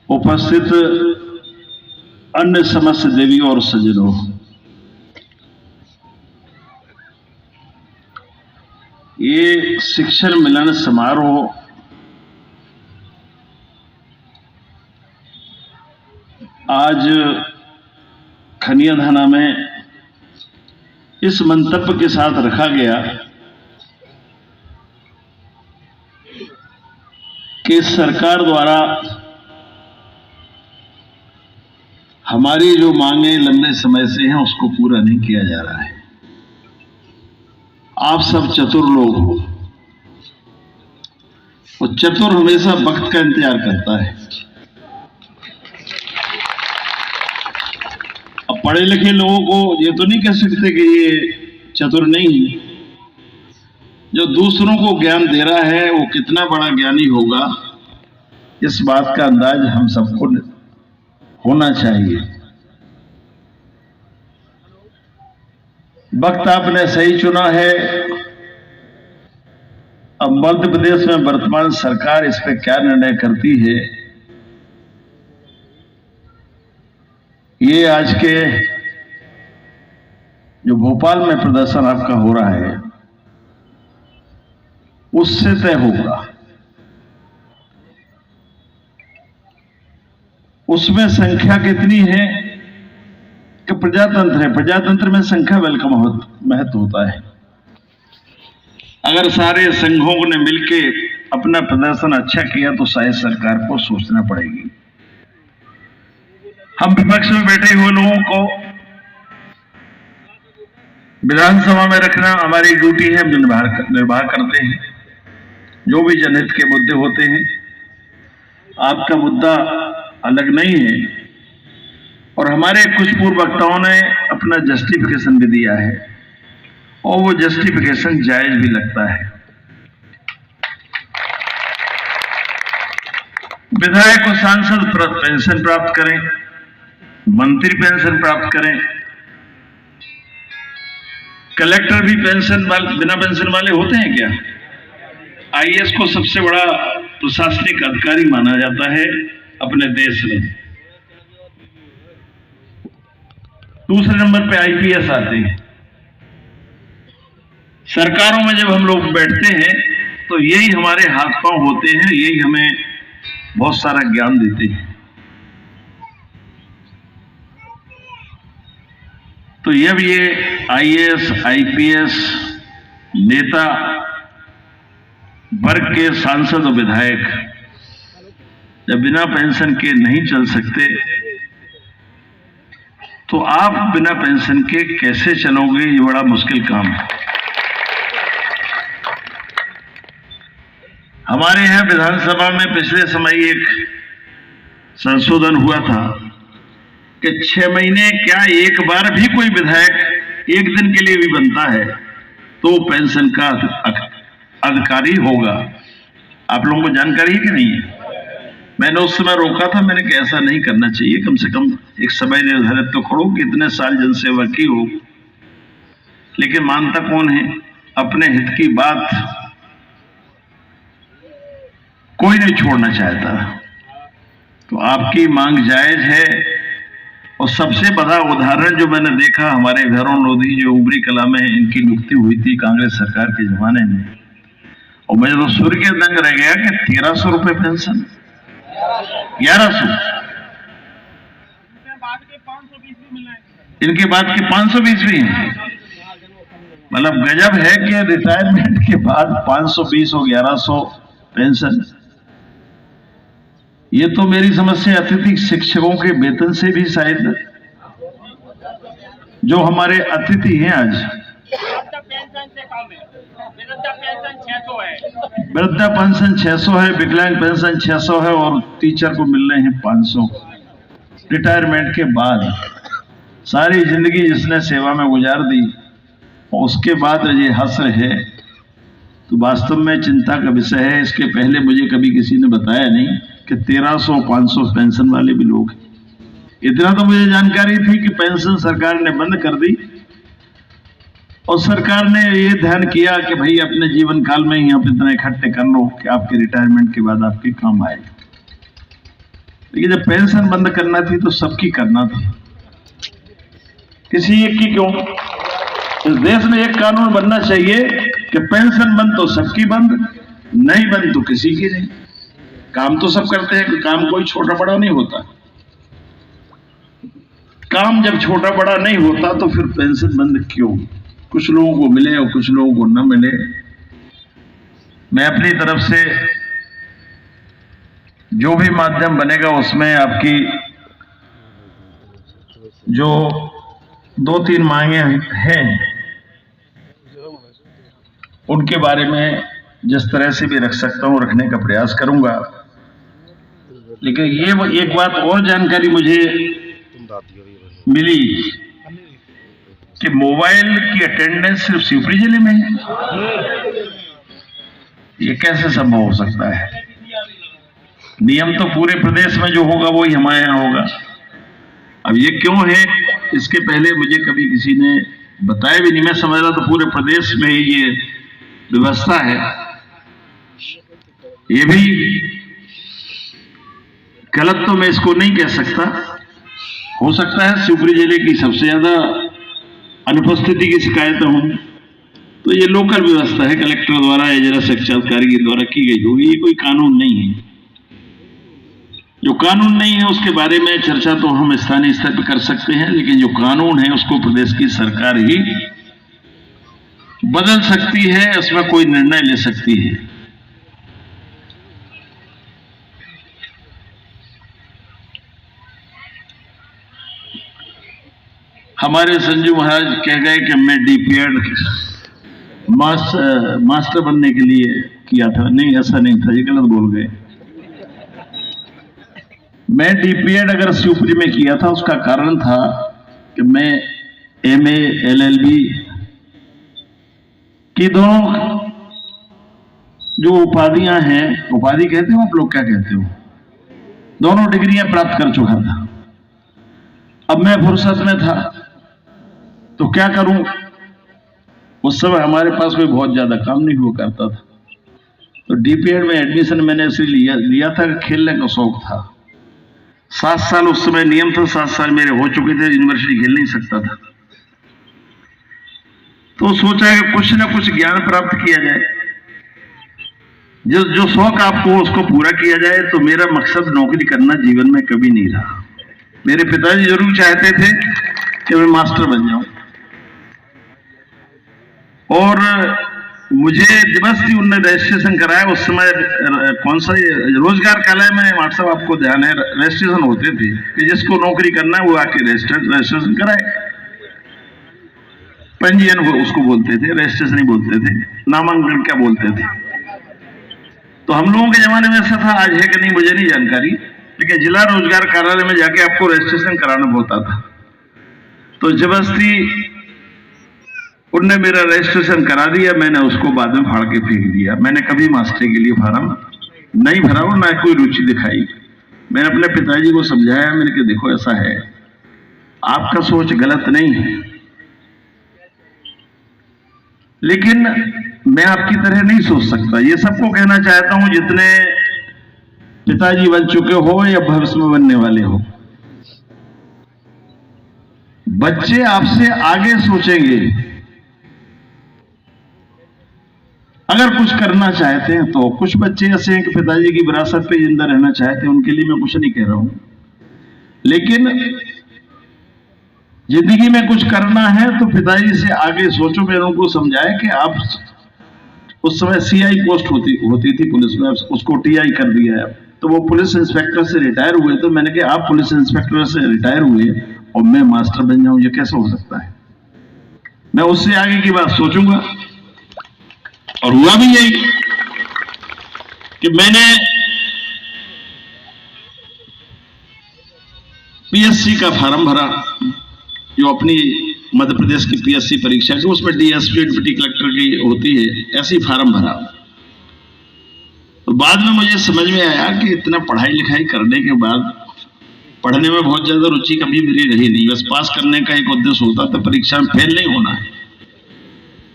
उपस्थित अन्य समस्त देवियों और सज्जनों, ये शिक्षण मिलन समारोह आज खनियाधाना में इस मंतव्य के साथ रखा गया कि सरकार द्वारा हमारी जो मांगे लंबे समय से हैं उसको पूरा नहीं किया जा रहा है। आप सब चतुर लोग हो, वो चतुर हमेशा वक्त का इंतजार करता है। अब पढ़े लिखे लोगों को ये तो नहीं कह सकते कि ये चतुर नहीं है। जो दूसरों को ज्ञान दे रहा है वो कितना बड़ा ज्ञानी होगा, इस बात का अंदाज हम सबको होना चाहिए। वक्त आपने सही चुना है। अब मध्य प्रदेश में वर्तमान सरकार इस पे क्या निर्णय करती है, ये आज के जो भोपाल में प्रदर्शन आपका हो रहा है उससे तय होगा। उसमें संख्या कितनी है कि प्रजातंत्र है, प्रजातंत्र में संख्या वेलकम महत्व होता है। अगर सारे संघों ने मिलके अपना प्रदर्शन अच्छा किया तो शायद सरकार को सोचना पड़ेगी। हम विपक्ष में बैठे हुए लोगों को विधानसभा में रखना हमारी ड्यूटी है, हम निर्वाह करते हैं। जो भी जनहित के मुद्दे होते हैं, आपका मुद्दा अलग नहीं है और हमारे कुछ पूर्व वक्ताओं ने अपना जस्टिफिकेशन भी दिया है और वो जस्टिफिकेशन जायज भी लगता है। विधायक और सांसद पेंशन प्राप्त करें, मंत्री पेंशन प्राप्त करें, कलेक्टर भी पेंशन वाले बिना पेंशन वाले होते हैं क्या? आईएएस को सबसे बड़ा प्रशासनिक अधिकारी माना जाता है अपने देश में। दूसरे नंबर पे आईपीएस आते हैं। सरकारों में जब हम लोग बैठते हैं तो यही हमारे हाथ पांव होते हैं, यही हमें बहुत सारा ज्ञान देते हैं। तो जब ये आईएएस आईपीएस नेता वर्ग के सांसद और विधायक जब बिना पेंशन के नहीं चल सकते तो आप बिना पेंशन के कैसे चलोगे? ये बड़ा मुश्किल काम है। हमारे यहां विधानसभा में पिछले समय एक संशोधन हुआ था कि 6 महीने क्या एक बार भी कोई विधायक एक दिन के लिए भी बनता है तो पेंशन का अधिकारी होगा। आप लोगों को जानकारी है कि नहीं है? मैंने उस समय रोका था, मैंने कहा ऐसा नहीं करना चाहिए, कम से कम एक समय निर्धारित तो करो कि इतने साल जनसेवा की हो। लेकिन मानता कौन है? अपने हित की बात कोई नहीं छोड़ना चाहता। तो आपकी मांग जायज है और सबसे बड़ा उदाहरण जो मैंने देखा, हमारे भैरव लोधी जो उबरी कला में इनकी नियुक्ति हुई थी कांग्रेस सरकार के जमाने में, और मुझे तो सूर्य के दंग रह गया कि 1300 रुपए पेंशन, 1100, इनके बाद के 520 भी हैं। मतलब गजब है कि रिटायरमेंट के बाद 520 और 1100 पेंशन। ये तो मेरी समझ से अतिथि शिक्षकों के वेतन से भी शायद, जो हमारे अतिथि हैं आज, वृद्धा पेंशन 600 है, विकलांग पेंशन 600 है और टीचर को मिल रहे हैं 500 रिटायरमेंट के बाद। सारी जिंदगी जिसने सेवा में गुजार दी और उसके बाद ये हश्र है, तो वास्तव में चिंता का विषय है। इसके पहले मुझे कभी किसी ने बताया नहीं कि 1300 500 पेंशन वाले भी लोग। इतना तो मुझे जानकारी थी कि पेंशन सरकार ने बंद कर दी और सरकार ने ये ध्यान किया कि भाई अपने जीवन काल में ही आप इतना इकट्ठे कर लो कि आपके रिटायरमेंट के बाद आपके काम आए। लेकिन जब पेंशन बंद करना थी तो सबकी करना थी, किसी एक की क्यों? इस देश में एक कानून बनना चाहिए कि पेंशन बंद तो सबकी बंद, नहीं बंद तो किसी की नहीं। काम तो सब करते हैं, काम कोई छोटा बड़ा नहीं होता। काम जब छोटा बड़ा नहीं होता तो फिर पेंशन बंद क्यों? कुछ लोगों को मिले और कुछ लोगों को न मिले। मैं अपनी तरफ से जो भी माध्यम बनेगा उसमें आपकी जो 2-3 मांगे हैं उनके बारे में जिस तरह से भी रख सकता हूं रखने का प्रयास करूंगा। लेकिन ये एक बात और जानकारी मुझे मिली कि मोबाइल की अटेंडेंस सिर्फ शिवपुरी जिले में है। ये कैसे संभव हो सकता है? नियम तो पूरे प्रदेश में जो होगा वही हमारे यहाँ होगा। अब ये क्यों है, इसके पहले मुझे कभी किसी ने बताया भी नहीं। मैं समझ रहा तो पूरे प्रदेश में ही ये व्यवस्था है। ये भी गलत तो मैं इसको नहीं कह सकता। हो सकता है शिवपुरी जिले की सबसे ज्यादा अनुपस्थिति की शिकायतें हों, तो ये लोकल व्यवस्था है, कलेक्टर द्वारा या जिला शिक्षा अधिकारी के द्वारा की गई होगी। ये कोई कानून नहीं है। जो कानून नहीं है उसके बारे में चर्चा तो हम स्थानीय स्तर पर कर सकते हैं, लेकिन जो कानून है उसको प्रदेश की सरकार ही बदल सकती है, उसमें कोई निर्णय ले सकती है। हमारे संजू महाराज कह गए कि मैं डीपीएड मास्टर बनने के लिए किया था। नहीं, ऐसा नहीं था, ये गलत बोल गए। मैं डीपीएड अगर शिवपुरी में किया था उसका कारण था कि मैं एमए एलएलबी की दोनों जो उपाधियां हैं, उपाधि कहते हो आप लोग, क्या कहते हो, दोनों डिग्रियां प्राप्त कर चुका था। अब मैं फुर्सत में था तो क्या करूं? उस समय हमारे पास कोई बहुत ज्यादा काम नहीं हुआ करता था, तो डीपीएड में एडमिशन मैंने इसलिए लिया था कि खेलने का शौक था। 7 साल उस समय नियम था, 7 साल मेरे हो चुके थे, यूनिवर्सिटी खेल नहीं सकता था। तो सोचा है कि कुछ ना कुछ ज्ञान प्राप्त किया जाए, जो शौक आपको उसको पूरा किया जाए। तो मेरा मकसद नौकरी करना जीवन में कभी नहीं रहा। मेरे पिताजी जरूर चाहते थे कि मैं मास्टर बन जाऊं, और मुझे जबरदस्ती उनने रजिस्ट्रेशन कराया। उस समय कौन सा रोजगार कार्यालय में, व्हाट्सएप आपको ध्यान है, रजिस्ट्रेशन होते थे कि जिसको नौकरी करना है वो आके रजिस्ट्रेशन कराए। पंजीयन उसको बोलते थे, रजिस्ट्रेशन ही बोलते थे, नामांकन क्या बोलते थे। तो हम लोगों के जमाने में ऐसा था, आज है कि नहीं मुझे नहीं जानकारी, लेकिन जिला रोजगार कार्यालय में जाके आपको रजिस्ट्रेशन कराना पड़ता था। तो जबरदस्ती उनने मेरा रजिस्ट्रेशन करा दिया, मैंने उसको बाद में फाड़ के फेंक दिया। मैंने कभी मास्टर के लिए फार्म नहीं भरा और ना कोई रुचि दिखाई। मैंने अपने पिताजी को समझाया, मैंने कहा देखो ऐसा है, आपका सोच गलत नहीं है, लेकिन मैं आपकी तरह नहीं सोच सकता। ये सबको कहना चाहता हूं जितने पिताजी बन चुके हो या भविष्य में बनने वाले हो, बच्चे आपसे आगे सोचेंगे। अगर कुछ करना चाहते हैं तो कुछ बच्चे ऐसे हैं कि पिताजी की विरासत पे जिंदा रहना चाहते हैं, उनके लिए मैं कुछ नहीं कह रहा हूं। लेकिन जिंदगी में कुछ करना है तो पिताजी से आगे सोचो। मैंने उनको समझाया कि आप, उस समय सीआई पोस्ट होती थी पुलिस में, उसको टीआई कर दिया है। तो वो पुलिस इंस्पेक्टर से रिटायर हुए। तो मैंने कहा आप पुलिस इंस्पेक्टर से रिटायर हुए और मैं मास्टर बन जाऊं, ये कैसे हो सकता है? मैं उससे आगे की बात सोचूंगा। और हुआ भी यही कि मैंने पीएससी का फॉर्म भरा, जो अपनी मध्य प्रदेश की पीएससी परीक्षा की, उसमें डीएसपी डिप्टी कलेक्टर की होती है, ऐसी फॉर्म भरा। तो बाद में मुझे समझ में आया कि इतना पढ़ाई लिखाई करने के बाद पढ़ने में बहुत ज्यादा रुचि कभी मेरी रही नहीं। बस पास करने का एक उद्देश्य होता था, परीक्षा में फेल नहीं होना है।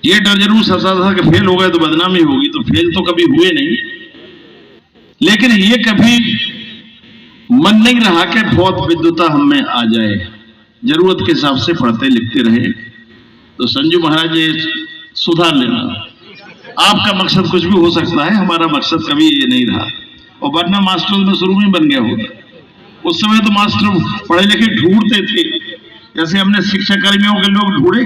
ये डर जरूर सता था कि फेल हो गए तो बदनामी होगी, तो फेल तो कभी हुए नहीं। लेकिन ये कभी मन नहीं रहा कि बहुत विद्वता हम में आ जाए, जरूरत के हिसाब से पढ़ते लिखते रहे। तो संजू महाराज ये सुधार लेना, आपका मकसद कुछ भी हो सकता है, हमारा मकसद कभी ये नहीं रहा। और वरना मास्टर में शुरू में बन गया होगा। उस समय तो मास्टर पढ़े लिखे ढूंढते थे, जैसे हमने शिक्षा कर्मियों के लोग ढूंढे,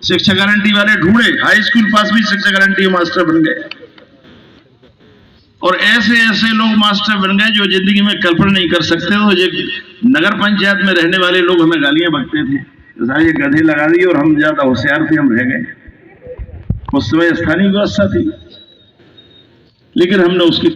शिक्षा गारंटी वाले ढूंढे, हाई स्कूल पास भी शिक्षा गारंटी मास्टर बन गए। और ऐसे ऐसे लोग मास्टर बन गए जो जिंदगी में कल्पना नहीं कर सकते। तो नगर पंचायत में रहने वाले लोग हमें गालियां बकते थे, सारे ये गधे लगा दिए और हम ज्यादा होशियार थे, हम रह गए। उस समय स्थानीय व्यवस्था थी, लेकिन हमने उसकी